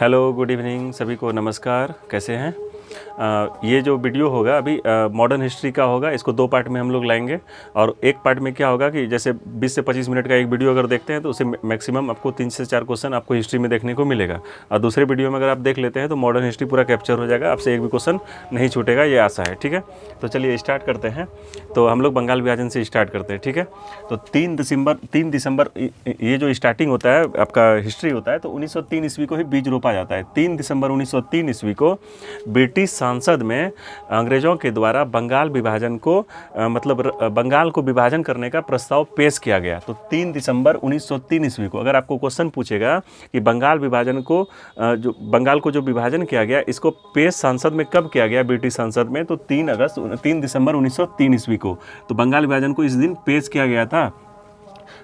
Hello, good evening, सभी को नमस्कार। कैसे हैं? ये जो वीडियो होगा अभी मॉडर्न हिस्ट्री का होगा। इसको दो पार्ट में हम लोग लाएंगे। और एक पार्ट में क्या होगा कि जैसे 20 से 25 मिनट का एक वीडियो अगर देखते हैं तो उसे मैक्सिमम आपको 3 से 4 क्वेश्चन आपको हिस्ट्री में देखने को मिलेगा। और दूसरे वीडियो में अगर आप देख लेते हैं तो मॉडर्न हिस्ट्री पूरा कैप्चर हो जाएगा, आपसे एक भी क्वेश्चन नहीं छूटेगा, ये आशा है। ठीक है, तो चलिए स्टार्ट करते हैं। तो हम लोग बंगाल विभाजन से स्टार्ट करते हैं। ठीक है, तो 3 दिसंबर ये जो स्टार्टिंग होता है आपका हिस्ट्री होता है, तो 1903 ईस्वी को ही बीज रोपा जाता है। 3 दिसंबर 1903 ईस्वी को ब्रिटिश संसद में अंग्रेज़ों के द्वारा बंगाल विभाजन को मतलब बंगाल को विभाजन करने का प्रस्ताव पेश किया गया। तो 3 दिसंबर 1903 ईस्वी को अगर आपको क्वेश्चन पूछेगा कि बंगाल विभाजन को बंगाल को जो विभाजन किया गया, इसको पेश संसद में कब किया गया ब्रिटिश संसद में, तो 3 दिसंबर 1903 ईस्वी को। तो बंगाल विभाजन को इस दिन पेश किया गया था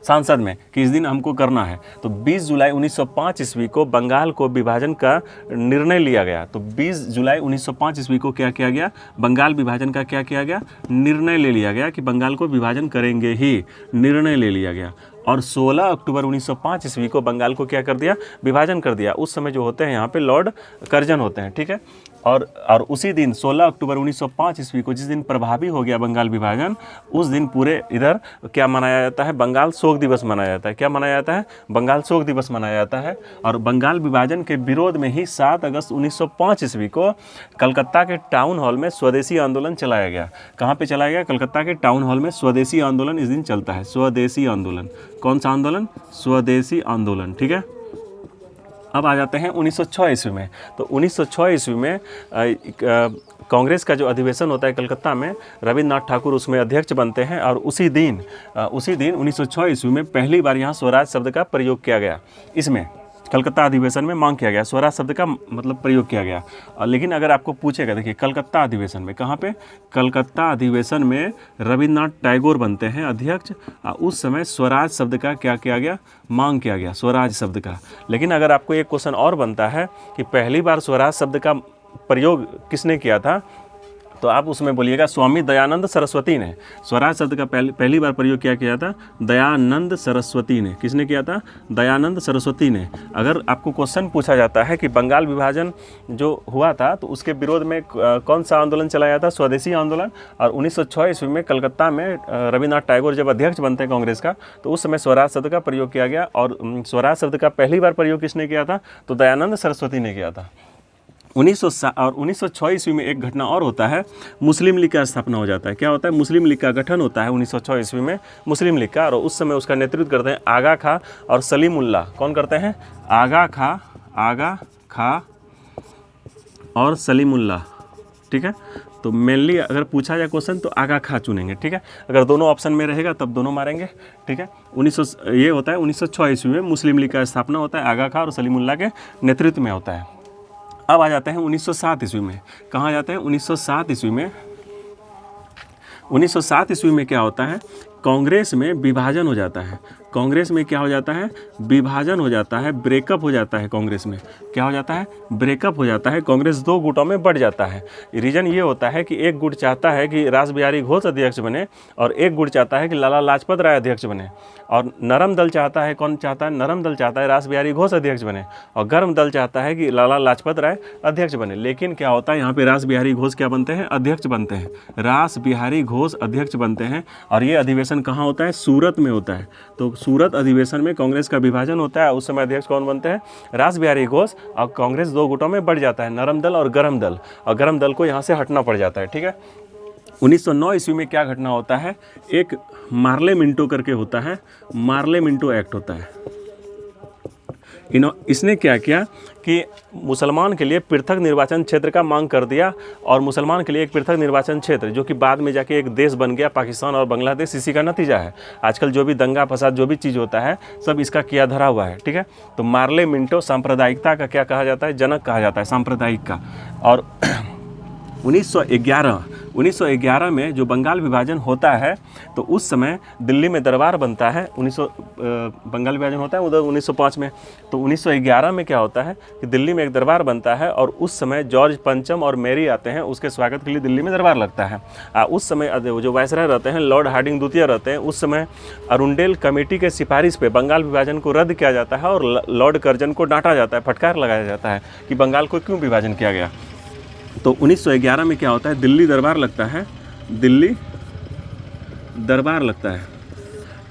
सांसद में कि इस दिन हमको करना है। तो 20 जुलाई 1905 ईस्वी को बंगाल को विभाजन का निर्णय लिया गया। तो 20 जुलाई 1905 ईस्वी को क्या किया गया? बंगाल विभाजन का क्या किया गया? निर्णय ले लिया गया कि बंगाल को विभाजन करेंगे ही, निर्णय ले लिया गया। और 16 अक्टूबर 1905 ईस्वी को बंगाल को क्या कर दिया? विभाजन कर दिया। उस समय जो होते हैं यहाँ पे लॉर्ड कर्जन होते हैं। ठीक है, और उसी दिन 16 अक्टूबर 1905 ईस्वी को जिस दिन प्रभावी हो गया बंगाल विभाजन, उस दिन पूरे इधर क्या मनाया जाता है? बंगाल शोक दिवस मनाया जाता है। क्या मनाया जाता है? बंगाल शोक दिवस मनाया जाता है। और बंगाल विभाजन के विरोध में ही 7 अगस्त 1905 ईस्वी को कलकत्ता के टाउन हॉल में स्वदेशी आंदोलन चलाया गया। कहाँ पे चलाया गया? कलकत्ता के टाउन हॉल में स्वदेशी आंदोलन इस दिन चलता है। स्वदेशी आंदोलन, कौन सा आंदोलन? स्वदेशी आंदोलन। ठीक है, अब आ जाते हैं 1906 ईस्वी में। तो 1906 ईस्वी में कांग्रेस का जो अधिवेशन होता है कलकत्ता में, रविन्द्रनाथ ठाकुर उसमें अध्यक्ष बनते हैं। और उसी दिन 1906 ईस्वी में पहली बार यहाँ स्वराज शब्द का प्रयोग किया गया। इसमें कलकत्ता अधिवेशन में मांग किया गया, स्वराज शब्द का मतलब प्रयोग किया गया। लेकिन अगर आपको पूछेगा, देखिए कलकत्ता अधिवेशन में, कहाँ पे? कलकत्ता अधिवेशन में रविन्द्रनाथ टैगोर बनते हैं अध्यक्ष। उस समय स्वराज शब्द का क्या किया गया? मांग किया गया, स्वराज शब्द का। लेकिन अगर आपको एक क्वेश्चन और बनता है कि पहली बार स्वराज शब्द का प्रयोग किसने किया था, तो आप उसमें बोलिएगा स्वामी दयानंद सरस्वती ने। स्वराज शब्द का पहली बार प्रयोग क्या किया था? दयानंद सरस्वती ने। किसने किया था? दयानंद सरस्वती ने। अगर आपको क्वेश्चन पूछा जाता है कि बंगाल विभाजन जो हुआ था तो उसके विरोध में कौन सा आंदोलन चलाया था? स्वदेशी आंदोलन। और 1906 ईस्वी में कलकत्ता में रविन्द्रनाथ टैगोर जब अध्यक्ष बनते हैं कांग्रेस का, तो उस समय स्वराज शब्द का प्रयोग किया गया। और स्वराज शब्द का पहली बार प्रयोग किसने किया था? तो दयानंद सरस्वती ने किया था। 1906 ईस्वी में एक घटना और होता है, मुस्लिम लीग का स्थापना हो जाता है। क्या होता है? मुस्लिम लीग का गठन होता है 1906 ईस्वी में, मुस्लिम लीग का। और उस समय उसका नेतृत्व करते हैं आगा खां और सलीमुल्लाह। कौन करते हैं? आगा खां और सलीमुल्लाह। ठीक है, तो मेनली अगर पूछा जाए क्वेश्चन तो आगा खां चुनेंगे। ठीक है, अगर दोनों ऑप्शन में रहेगा तब दोनों मारेंगे। ठीक है, ये होता है 1906 ईस्वी में मुस्लिम लीग का स्थापना होता है, आगा खां और सलीमुल्लाह के नेतृत्व में होता है। अब आ जाते हैं 1907 ईस्वी में। कहाँ जाते हैं? 1907 ईस्वी में। 1907 ईस्वी में क्या होता है? कांग्रेस में विभाजन हो जाता है। कांग्रेस में क्या हो जाता है? विभाजन हो जाता है, ब्रेकअप हो जाता है। कांग्रेस में क्या हो जाता है? ब्रेकअप हो जाता है। कांग्रेस 2 गुटों में बढ़ जाता है। रीज़न ये होता है कि एक गुट चाहता है कि रास बिहारी घोष अध्यक्ष बने और एक गुट चाहता है कि लाला लाजपत राय अध्यक्ष बने। और नरम दल चाहता है, कौन चाहता है? नरम दल चाहता है रास बिहारी घोष अध्यक्ष बने। और गर्म दल चाहता है कि लाला लाजपत राय अध्यक्ष बने। लेकिन क्या होता है यहाँ पे? रास बिहारी घोष क्या बनते हैं? अध्यक्ष बनते हैं। रास बिहारी घोष अध्यक्ष बनते हैं। और ये अधिवेशन कहाँ होता है? सूरत में होता है। तो सूरत अधिवेशन में कांग्रेस का विभाजन होता है। उस समय अध्यक्ष कौन बनते हैं? रास बिहारी घोष। और कांग्रेस 2 गुटों में बढ़ जाता है, नरम दल और गर्म दल। और गर्म दल को यहाँ से हटना पड़ जाता है। ठीक है, 1909 ईस्वी में क्या घटना होता है? एक मार्ले मिंटो करके होता है, मार्ले मिंटो एक्ट होता है। इसने क्या किया कि मुसलमान के लिए पृथक निर्वाचन क्षेत्र का मांग कर दिया। और मुसलमान के लिए एक पृथक निर्वाचन क्षेत्र जो कि बाद में जाके एक देश बन गया, पाकिस्तान और बांग्लादेश, इसी का नतीजा है। आजकल जो भी दंगा फसाद जो भी चीज़ होता है सब इसका किया धरा हुआ है। ठीक है, तो मार्ले मिंटो सांप्रदायिकता का क्या कहा जाता है? जनक कहा जाता है, सांप्रदायिक का। और 1911 1911 में जो बंगाल विभाजन होता है तो उस समय दिल्ली में दरबार बनता है। बंगाल विभाजन होता है उधर 1905 में, तो 1911 में क्या होता है कि दिल्ली में एक दरबार बनता है और उस समय जॉर्ज पंचम और मैरी आते हैं, उसके स्वागत के लिए दिल्ली में दरबार लगता है। उस समय जो वायसराय रहते हैं लॉर्ड हार्डिंग द्वितीय रहते हैं, उस समय अरुंडेल कमेटी के सिफारिश पे बंगाल विभाजन को रद्द किया जाता है और लॉर्ड कर्जन को डांटा जाता है, फटकार लगाया जाता है कि बंगाल को क्यों विभाजन किया गया। तो 1911 में क्या होता है, दिल्ली दरबार लगता है, दिल्ली दरबार लगता है,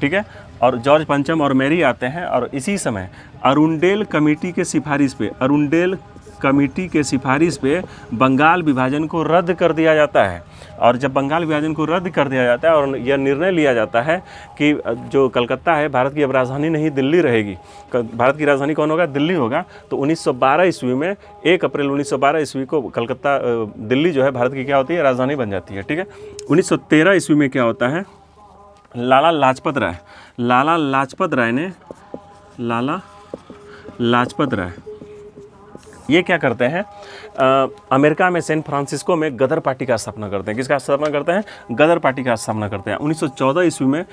ठीक है, और जॉर्ज पंचम और मैरी आते हैं और इसी समय अरुंडेल कमेटी के सिफारिश पे, अरुंडेल कमेटी के सिफारिश पे बंगाल विभाजन को रद्द कर दिया जाता है। और जब बंगाल विभाजन को रद्द कर दिया जाता है और यह निर्णय लिया जाता है कि जो कलकत्ता है भारत की अब राजधानी नहीं दिल्ली रहेगी, भारत की राजधानी कौन होगा, दिल्ली होगा, तो 1912 ईस्वी में 1 अप्रैल 1912 ईस्वी को कलकत्ता दिल्ली जो है भारत की क्या होती है, राजधानी बन जाती है, ठीक है। 1913 ईस्वी में क्या होता है, लाला लाजपत राय ये क्या करते हैं, अमेरिका में सैन फ्रांसिस्को में गदर पार्टी का स्थापना करते हैं। किसका स्थापना करते हैं, गदर पार्टी का स्थापना करते हैं। 1914 ईस्वी में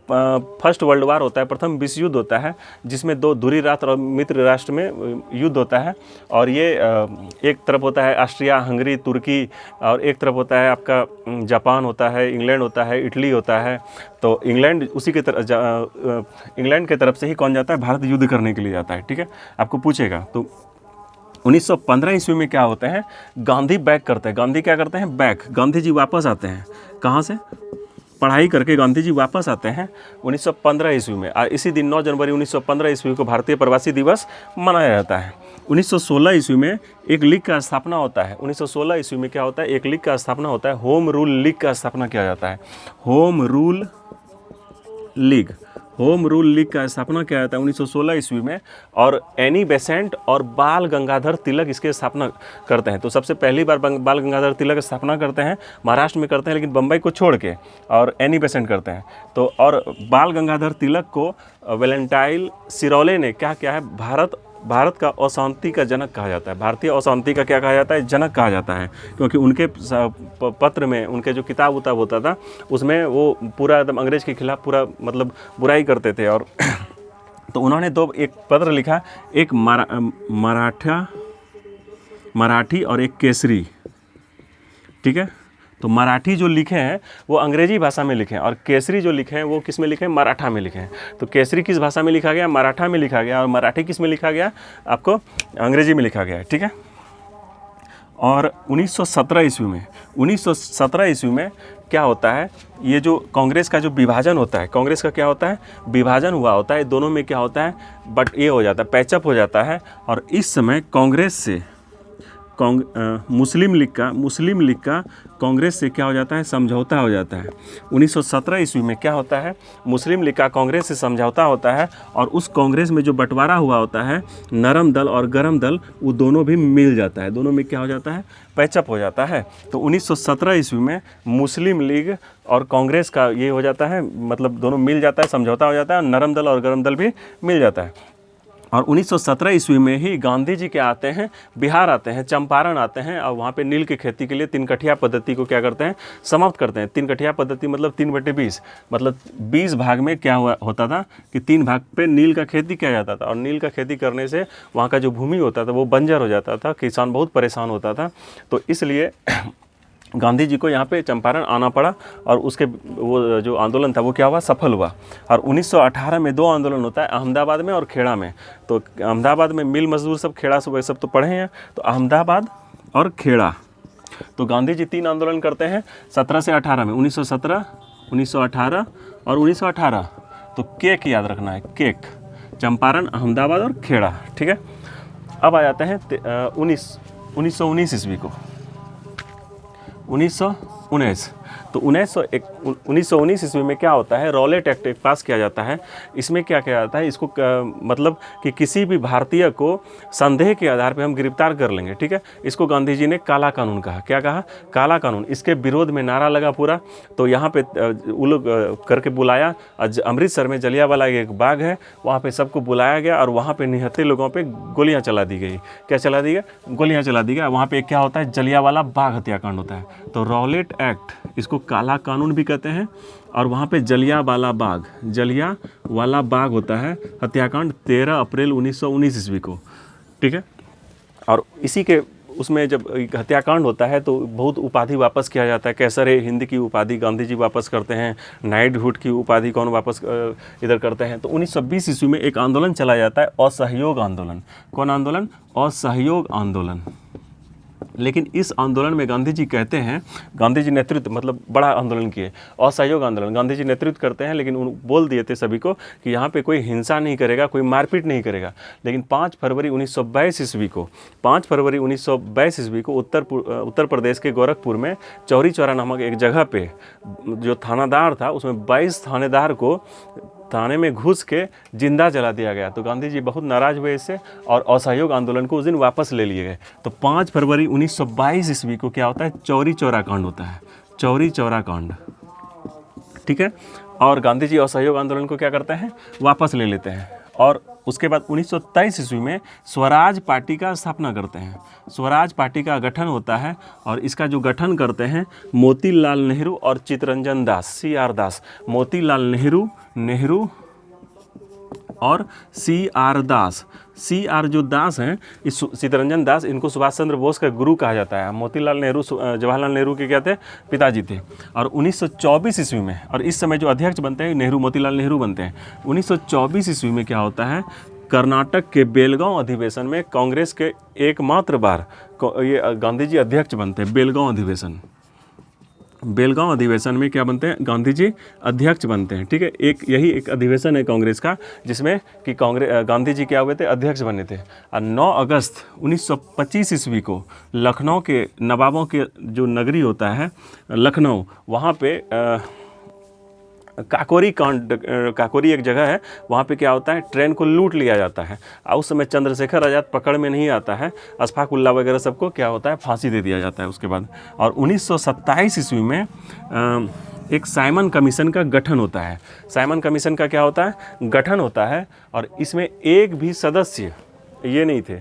फर्स्ट वर्ल्ड वार होता है, प्रथम विश्व युद्ध होता है, जिसमें 2 धुरी राष्ट्र और मित्र राष्ट्र में युद्ध होता है। और ये एक तरफ होता है ऑस्ट्रिया, हंगरी, तुर्की, और एक तरफ होता है आपका जापान होता है, इंग्लैंड होता है, इटली होता है। तो इंग्लैंड उसी के तरफ, इंग्लैंड के तरफ से ही कौन जाता है, भारत युद्ध करने के लिए जाता है, ठीक है, आपको पूछेगा। तो 1915 ईस्वी में क्या होते हैं, गांधी बैक करते हैं। गांधी क्या करते हैं, बैक, गांधी जी वापस आते हैं, कहाँ से, पढ़ाई करके गांधी जी वापस आते हैं 1915 ईस्वी में। इसी दिन 9 जनवरी 1915 ईस्वी को भारतीय प्रवासी दिवस मनाया जाता है। 1916 ईस्वी में एक लीग का स्थापना होता है। 1916 ईस्वी में क्या होता है, एक लीग का स्थापना होता है, होम रूल लीग का स्थापना किया जाता है। होम रूल लीग का स्थापना किया जाता है 1916 ईस्वी में, और एनी बेसेंट और बाल गंगाधर तिलक इसके स्थापना करते हैं। तो सबसे पहली बार बाल गंगाधर तिलक स्थापना करते हैं, महाराष्ट्र में करते हैं लेकिन बम्बई को छोड़ के, और एनी बेसेंट करते हैं। तो और बाल गंगाधर तिलक को वैलेंटाइन सिरोले ने क्या किया है, भारत का अशांति का जनक कहा जाता है, भारतीय अशांति का क्या कहा जाता है, जनक कहा जाता है, क्योंकि उनके पत्र में, उनके जो किताब उताब होता था उसमें वो पूरा एकदम अंग्रेज के खिलाफ पूरा मतलब बुराई करते थे। और तो उन्होंने एक पत्र लिखा, एक मराठी और एक केसरी, ठीक है। तो मराठी जो लिखे हैं वो अंग्रेजी भाषा में लिखे हैं और केसरी जो लिखे हैं वो किस में लिखे हैं, मराठा में लिखे हैं। तो केसरी किस भाषा में लिखा गया, मराठा में लिखा गया, और मराठी किस में लिखा गया, आपको अंग्रेजी में लिखा गया है, ठीक है। और 1917 ईस्वी में क्या होता है, ये जो कांग्रेस का जो विभाजन होता है, कांग्रेस का क्या होता है, विभाजन हुआ होता है, दोनों में क्या होता है, बट ये हो जाता है, पैचअप हो जाता है। और इस समय कांग्रेस से मुस्लिम लीग का कांग्रेस से क्या हो जाता है, समझौता हो जाता है। 1917 ईस्वी में क्या होता है, मुस्लिम लीग का कांग्रेस से समझौता होता है, और उस कांग्रेस में जो बंटवारा हुआ होता है, नरम दल और गरम दल, वो दोनों भी मिल जाता है, दोनों में क्या हो जाता है, पैचअप हो जाता है। तो 1917 ईस्वी में मुस्लिम लीग और कांग्रेस का ये हो जाता है, मतलब दोनों मिल जाता है, समझौता हो जाता है, नरम दल और गरम दल भी मिल जाता है। और 1917 ईस्वी में ही गांधी जी क्या आते हैं, बिहार आते हैं, चंपारण आते हैं, और वहाँ पे नील की खेती के लिए 3 कठिया पद्धति को क्या करते हैं, समाप्त करते हैं। 3 कठिया पद्धति मतलब 3/20, मतलब 20 भाग में क्या होता था कि 3 भाग पे नील का खेती किया जाता था, और नील का खेती करने से वहाँ का जो भूमि होता था वो बंजर हो जाता था, किसान बहुत परेशान होता था। तो इसलिए गांधी जी को यहाँ पे चंपारण आना पड़ा, और उसके वो जो आंदोलन था वो क्या हुआ, सफल हुआ। और 1918 में 2 आंदोलन होता है, अहमदाबाद में और खेड़ा में। तो अहमदाबाद में मिल मजदूर सब, खेड़ा सब तो पढ़े हैं, तो अहमदाबाद और खेड़ा। तो गांधी जी 3 आंदोलन करते हैं 17 से 18 में, 1917, 1918 और 1918। तो केक याद रखना है, केक, चंपारण, अहमदाबाद और खेड़ा, ठीक है। अब आ जाते हैं 1919 ईस्वी को, 1919। तो 1919 ईस्वी में क्या होता है, रॉलेट एक्ट एक पास किया जाता है। इसमें क्या किया जाता है, इसको मतलब कि किसी भी भारतीय को संदेह के आधार पे हम गिरफ्तार कर लेंगे, ठीक है। इसको गांधी जी ने काला कानून कहा। क्या कहा? काला कानून। इसके विरोध में नारा लगा पूरा। तो यहाँ पे वो लोग करके बुलाया, अमृतसर में जलियांवाला एक बाग है, वहाँ पे सबको बुलाया गया और वहाँ पे निहत्थे लोगों पे गोलियाँ चला दी गई। क्या चला दी गई? गोलियाँ चला दी गई। वहाँ पे क्या होता है, जलियांवाला बाग हत्याकांड होता है। तो रॉलेट एक्ट, इसको काला कानून भी कहते हैं। और वहाँ पे जलियांवाला बाग होता है, हत्याकांड 13 अप्रैल 1919 ईस्वी को, ठीक है। और इसी के उसमें जब हत्याकांड होता है तो बहुत उपाधि वापस किया जाता है। कैसर हिंद की उपाधि गांधी जी वापस करते हैं, नाइटहुड की उपाधि कौन वापस इधर करते हैं। तो 1920 ईस्वी में एक आंदोलन चला जाता है, असहयोग आंदोलन। कौन आंदोलन? असहयोग आंदोलन। लेकिन इस आंदोलन में गांधी जी कहते हैं, गांधी जी नेतृत्व मतलब बड़ा आंदोलन किए, असहयोग आंदोलन गांधी जी नेतृत्व करते हैं। लेकिन बोल दिए थे सभी को कि यहाँ पे कोई हिंसा नहीं करेगा, कोई मारपीट नहीं करेगा। लेकिन 5 फरवरी 1922 ईस्वी को उत्तर प्रदेश के गोरखपुर में चौरी चौरा नामक एक जगह पे जो थानादार था, उसमें 22 थानेदार को थाने में घुस के जिंदा जला दिया गया। तो गांधी जी बहुत नाराज हुए इससे और असहयोग आंदोलन को उस दिन वापस ले लिए गए। तो 5 फरवरी 1922 ईस्वी को क्या होता है, चौरी चौरा कांड होता है, चौरी चौरा कांड, ठीक है। और गांधी जी असहयोग आंदोलन को क्या करते हैं, वापस ले लेते हैं। और उसके बाद 1923 ईस्वी में स्वराज पार्टी का स्थापना करते हैं। स्वराज पार्टी का गठन होता है और इसका जो गठन करते हैं मोतीलाल नेहरू और चित्तरंजन दास, CR दास। मोतीलाल नेहरू और CR दास। CR जो दास हैं, इस चित्तरंजन दास, इनको सुभाष चंद्र बोस का गुरु कहा जाता है। मोतीलाल नेहरू जवाहरलाल नेहरू के क्या थे, पिताजी थे। और 1924 ईस्वी में, और इस समय जो अध्यक्ष बनते हैं मोतीलाल नेहरू बनते हैं। 1924 ईस्वी में क्या होता है, कर्नाटक के बेलगांव अधिवेशन में कांग्रेस के एकमात्र बार ये गांधी जी अध्यक्ष बनते हैं। बेलगांव अधिवेशन में क्या बनते हैं, गांधी जी अध्यक्ष बनते हैं, ठीक है। यही एक अधिवेशन है कांग्रेस का जिसमें कि गांधी जी क्या हुए थे, अध्यक्ष बने थे। और 9 अगस्त 1925 ईस्वी को लखनऊ के नवाबों के जो नगरी होता है लखनऊ, वहाँ पे काकोरी एक जगह है, वहाँ पे क्या होता है, ट्रेन को लूट लिया जाता है। और उस समय चंद्रशेखर आज़ाद पकड़ में नहीं आता है, अशफाक उल्लाह वगैरह सबको क्या होता है, फांसी दे दिया जाता है उसके बाद। और 1927 ईस्वी में एक साइमन कमीशन का गठन होता है। साइमन कमीशन का क्या होता है, गठन होता है। और इसमें एक भी सदस्य ये नहीं थे,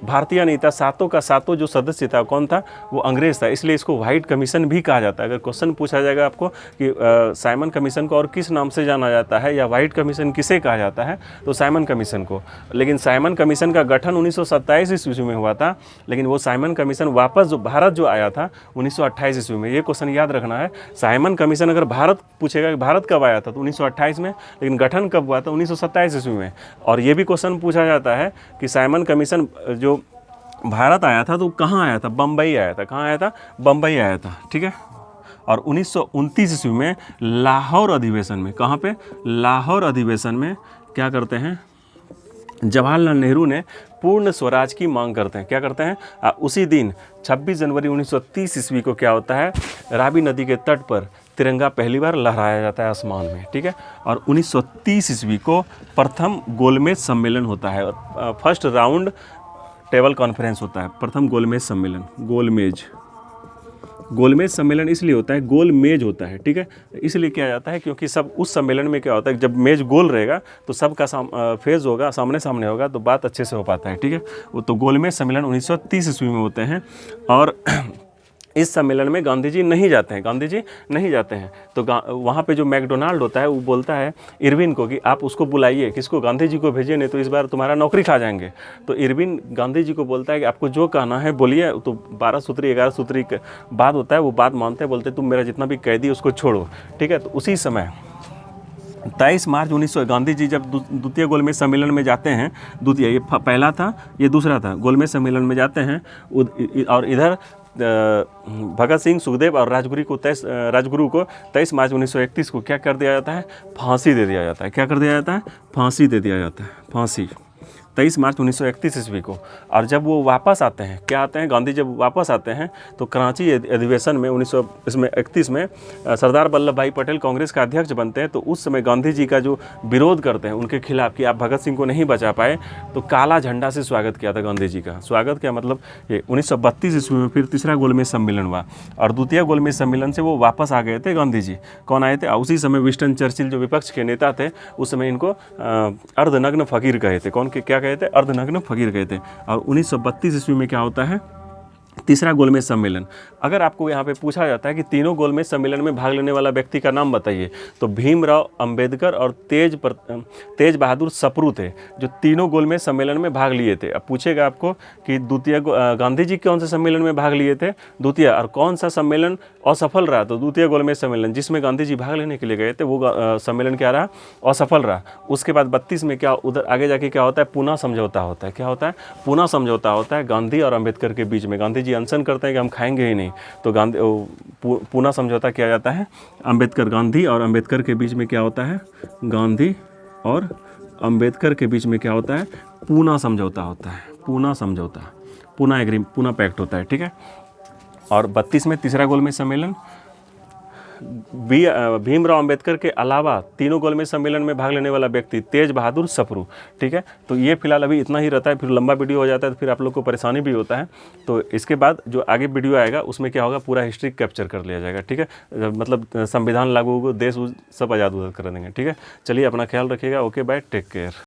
भारतीय नहीं था। सातों का सातों जो सदस्य था कौन था, वो अंग्रेज था। इसलिए इसको व्हाइट कमीशन भी कहा जाता है। अगर क्वेश्चन पूछा जाएगा आपको कि साइमन कमीशन को और किस नाम से जाना जाता है या व्हाइट कमीशन किसे कहा जाता है, तो साइमन कमीशन को। लेकिन साइमन कमीशन का गठन 1927 ईस्वी में हुआ था। लेकिन वो साइमन कमीशन वापस जो भारत जो आया था 1928 ईस्वी में। ये क्वेश्चन याद रखना है, साइमन कमीशन अगर भारत पूछेगा कि भारत कब आया था, तो 1928 में। लेकिन गठन कब हुआ था, 1927 ईस्वी में। और ये भी क्वेश्चन पूछा जाता है कि साइमन कमीशन जो भारत आया था तो कहाँ आया था, बम्बई आया था। कहाँ आया था, बम्बई आया था, ठीक है। और 1929 ईस्वी में लाहौर अधिवेशन में, कहाँ पे, लाहौर अधिवेशन में क्या करते हैं, जवाहरलाल नेहरू ने पूर्ण स्वराज की मांग करते हैं। क्या करते हैं, उसी दिन 26 जनवरी 1930 ईस्वी को क्या होता है, रावी नदी के तट पर तिरंगा पहली बार लहराया जाता है आसमान में, ठीक है। और 1930 ईस्वी को प्रथम गोलमेज सम्मेलन होता है और फर्स्ट राउंड टेबल कॉन्फ्रेंस होता है। प्रथम गोलमेज सम्मेलन, गोलमेज सम्मेलन इसलिए होता है, गोल मेज होता है, ठीक है। इसलिए किया जाता है क्योंकि सब उस सम्मेलन में क्या होता है, जब मेज गोल रहेगा तो सबका फेज होगा, सामने सामने होगा, तो बात अच्छे से हो पाता है, ठीक है। वो तो गोलमेज सम्मेलन 1930 ईस्वी में होते हैं। और इस सम्मेलन में गांधी जी नहीं जाते हैं। तो वहाँ पे जो मैकडोनाल्ड होता है वो बोलता है इरविन को कि आप उसको बुलाइए, किसको, गांधी जी को भेजिए, नहीं तो इस बार तुम्हारा नौकरी खा जाएंगे। तो इरविन गांधी जी को बोलता है कि आपको जो कहना है बोलिए। तो 12 सूत्री 11 सूत्री बात होता है, वो बात मानते हैं, बोलते तुम मेरा जितना भी कैदी उसको छोड़ो, ठीक है। तो उसी समय 23 मार्च 1900 गांधी जी जब द्वितीय गोलमेज सम्मेलन में जाते हैं, द्वितीय, ये पहला था, ये दूसरा था, गोलमेज सम्मेलन में जाते हैं। और इधर भगत सिंह, सुखदेव और राजगुरु को 23 मार्च 1931 को क्या कर दिया जाता है, फांसी दे दिया जाता है। क्या कर दिया जाता है, फांसी दे दिया जाता है, फांसी। 23 मार्च 1931 ईस्वी को। और जब वो वापस आते हैं, क्या आते हैं, गांधी जब वापस आते हैं तो कराची अधिवेशन में 1931 में सरदार वल्लभ भाई पटेल कांग्रेस का अध्यक्ष बनते हैं। तो उस समय गांधी जी का जो विरोध करते हैं उनके खिलाफ कि आप भगत सिंह को नहीं बचा पाए, तो काला झंडा से स्वागत किया था गांधी जी का। स्वागत क्या मतलब, ये 1932 ईस्वी में फिर तीसरा गोलमेज सम्मेलन हुआ और द्वितीय गोलमेज सम्मेलन से वो वापस आ गए थे गांधी जी। कौन आए थे, उसी समय विंस्टन चर्चिल जो विपक्ष के नेता थे उस समय इनको अर्धनग्न फकीर कहे थे। कौन के क्या कहे थे, अर्धनग्न फकीर कहे थे। और 1932 ईस्वी में क्या होता है, तीसरा गोलमेज सम्मेलन। अगर आपको यहाँ पे पूछा जाता है कि तीनों गोलमेज सम्मेलन में भाग लेने वाला व्यक्ति का नाम बताइए, तो भीमराव अंबेडकर और तेज बहादुर सप्रू थे जो तीनों गोलमेज सम्मेलन में भाग लिए थे। अब पूछेगा आपको कि द्वितीय गांधी जी कौन से सम्मेलन में भाग लिए थे, द्वितीय, और कौन सा सम्मेलन असफल रहा, तो द्वितीय गोलमेज सम्मेलन जिसमें गांधी जी भाग लेने के लिए गए थे वो सम्मेलन क्या रहा, असफल रहा। उसके बाद 32 में क्या उधर आगे जाके क्या होता है, पूना समझौता होता है। क्या होता है, पूना समझौता होता है गांधी और अंबेडकर के बीच में। गांधी जी अनशन करते हैं कि हम खाएंगे ही नहीं, तो पूना समझौता किया जाता है गांधी और अंबेडकर के बीच में। क्या होता है, गांधी और अंबेडकर के बीच में क्या होता है, पूना समझौता होता है। पूना समझौता, पूना पैक्ट होता है, ठीक है। और 32 में तीसरा गोलमेज सम्मेलन, भीमराव अंबेडकर के अलावा तीनों गोलमेज सम्मेलन में भाग लेने वाला व्यक्ति तेज बहादुर सप्रू, ठीक है। तो ये फिलहाल अभी इतना ही रहता है, फिर लंबा वीडियो हो जाता है तो फिर आप लोग को परेशानी भी होता है। तो इसके बाद जो आगे वीडियो आएगा उसमें क्या होगा, पूरा हिस्ट्री कैप्चर कर लिया जाएगा, ठीक है। मतलब संविधान लागू होगा, देश सब आज़ाद कर देंगे, ठीक है। चलिए अपना ख्याल रखिएगा, ओके बाय, टेक केयर।